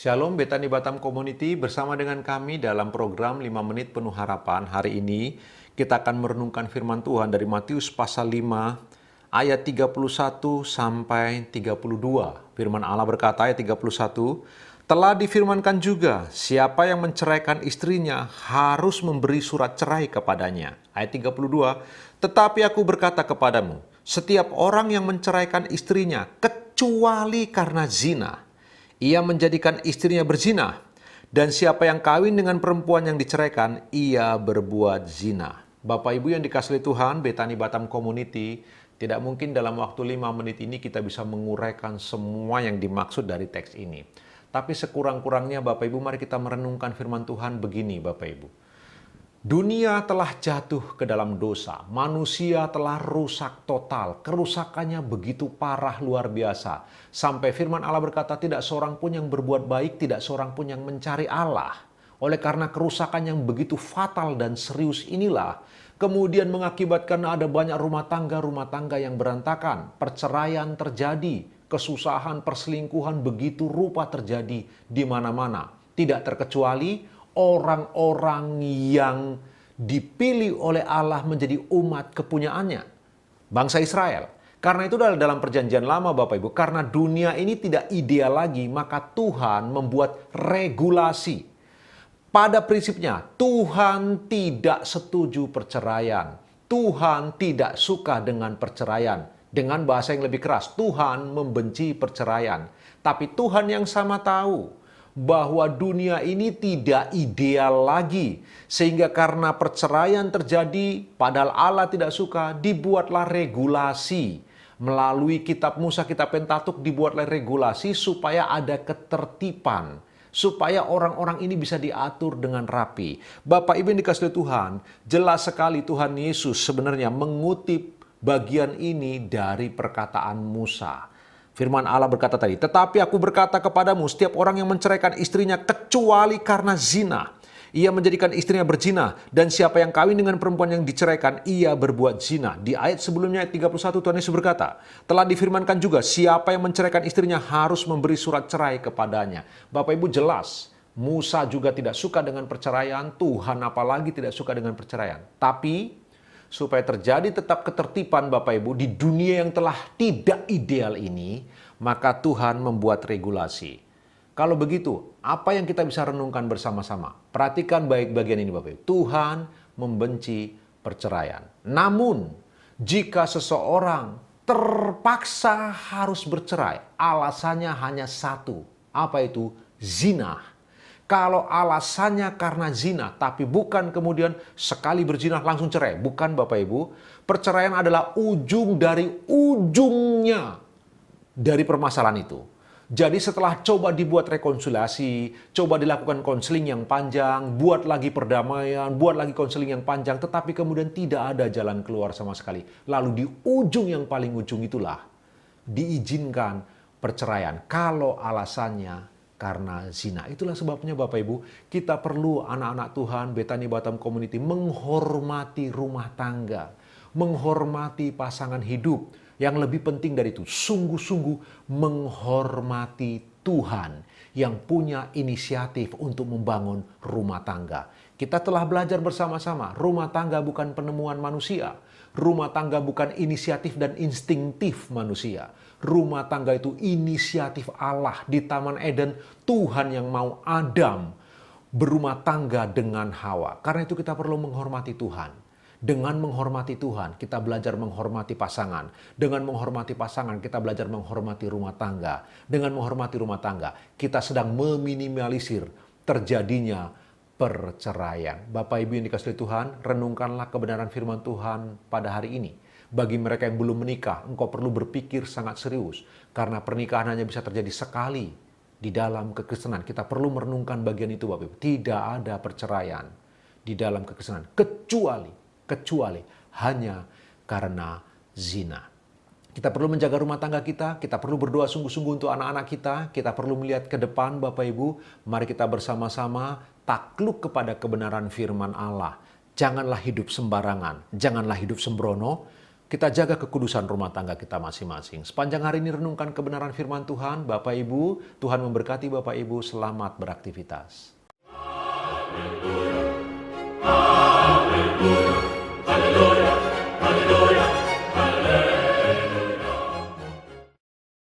Shalom Betani Batam Community, bersama dengan kami dalam program 5 Menit Penuh Harapan. Hari ini kita akan merenungkan firman Tuhan dari Matius pasal 5 ayat 31 sampai 32. Firman Allah berkata ayat 31, telah difirmankan juga, siapa yang menceraikan istrinya harus memberi surat cerai kepadanya. Ayat 32, tetapi aku berkata kepadamu, setiap orang yang menceraikan istrinya kecuali karena zina, ia menjadikan istrinya berzina, dan siapa yang kawin dengan perempuan yang diceraikan, ia berbuat zina. Bapak Ibu yang dikasihi Tuhan, Betani Batam Community, tidak mungkin dalam waktu 5 menit ini kita bisa menguraikan semua yang dimaksud dari teks ini. Tapi sekurang-kurangnya Bapak Ibu, mari kita merenungkan firman Tuhan begini Bapak Ibu. Dunia telah jatuh ke dalam dosa, manusia telah rusak total, kerusakannya begitu parah luar biasa. Sampai firman Allah berkata tidak seorang pun yang berbuat baik, tidak seorang pun yang mencari Allah. Oleh karena kerusakan yang begitu fatal dan serius inilah, kemudian mengakibatkan ada banyak rumah tangga yang berantakan, perceraian terjadi, kesusahan, perselingkuhan begitu rupa terjadi di mana-mana. Tidak terkecuali orang-orang yang dipilih oleh Allah menjadi umat kepunyaannya, bangsa Israel. Karena itu dalam perjanjian lama Bapak Ibu, karena dunia ini tidak ideal lagi, maka Tuhan membuat regulasi. Pada prinsipnya, Tuhan tidak setuju perceraian. Tuhan tidak suka dengan perceraian. Dengan bahasa yang lebih keras, Tuhan membenci perceraian. Tapi Tuhan yang sama tahu bahwa dunia ini tidak ideal lagi. Sehingga karena perceraian terjadi, padahal Allah tidak suka, dibuatlah regulasi. Melalui kitab Musa, kitab Pentatuk, dibuatlah regulasi supaya ada ketertiban. Supaya orang-orang ini bisa diatur dengan rapi. Bapak Ibu yang dikasihi Tuhan, jelas sekali Tuhan Yesus sebenarnya mengutip bagian ini dari perkataan Musa. Firman Allah berkata tadi, tetapi aku berkata kepadamu, setiap orang yang menceraikan istrinya kecuali karena zina, ia menjadikan istrinya berzina, dan siapa yang kawin dengan perempuan yang diceraikan, ia berbuat zina. Di ayat sebelumnya, ayat 31, Tuhan Yesus berkata, telah difirmankan juga, siapa yang menceraikan istrinya harus memberi surat cerai kepadanya. Bapak Ibu jelas, Musa juga tidak suka dengan perceraian, Tuhan apalagi tidak suka dengan perceraian. Tapi supaya terjadi tetap ketertiban Bapak Ibu di dunia yang telah tidak ideal ini, maka Tuhan membuat regulasi. Kalau begitu, apa yang kita bisa renungkan bersama-sama? Perhatikan baik bagian ini Bapak Ibu. Tuhan membenci perceraian. Namun, jika seseorang terpaksa harus bercerai, alasannya hanya satu. Apa itu? Zina. Kalau alasannya karena zina, tapi bukan kemudian sekali berzina langsung cerai. Bukan Bapak Ibu. Perceraian adalah ujung dari ujungnya dari permasalahan itu. Jadi setelah coba dibuat rekonsiliasi, coba dilakukan konseling yang panjang, buat lagi perdamaian, buat lagi konseling yang panjang, tetapi kemudian tidak ada jalan keluar sama sekali. Lalu di ujung yang paling ujung itulah diizinkan perceraian. Kalau alasannya karena zina. Itulah sebabnya Bapak Ibu, kita perlu anak-anak Tuhan, Betani Batam Community menghormati rumah tangga, menghormati pasangan hidup. Yang lebih penting dari itu, sungguh-sungguh menghormati Tuhan yang punya inisiatif untuk membangun rumah tangga. Kita telah belajar bersama-sama, rumah tangga bukan penemuan manusia. Rumah tangga bukan inisiatif dan instingtif manusia. Rumah tangga itu inisiatif Allah di Taman Eden. Tuhan yang mau Adam berumah tangga dengan Hawa. Karena itu kita perlu menghormati Tuhan. Dengan menghormati Tuhan, kita belajar menghormati pasangan. Dengan menghormati pasangan, kita belajar menghormati rumah tangga. Dengan menghormati rumah tangga, kita sedang meminimalisir terjadinya perceraian. Bapak Ibu yang dikasihi Tuhan, renungkanlah kebenaran firman Tuhan pada hari ini. Bagi mereka yang belum menikah, engkau perlu berpikir sangat serius. Karena pernikahan hanya bisa terjadi sekali di dalam kekristenan. Kita perlu merenungkan bagian itu Bapak Ibu. Tidak ada perceraian di dalam kekristenan. Kecuali hanya karena zina. Kita perlu menjaga rumah tangga kita perlu berdoa sungguh-sungguh untuk anak-anak kita perlu melihat ke depan Bapak Ibu. Mari kita bersama-sama takluk kepada kebenaran firman Allah. Janganlah hidup sembarangan, janganlah hidup sembrono. kita jaga kekudusan rumah tangga kita masing-masing. Sepanjang hari ini renungkan kebenaran firman Tuhan. Bapak Ibu, Tuhan memberkati Bapak Ibu. Selamat beraktivitas.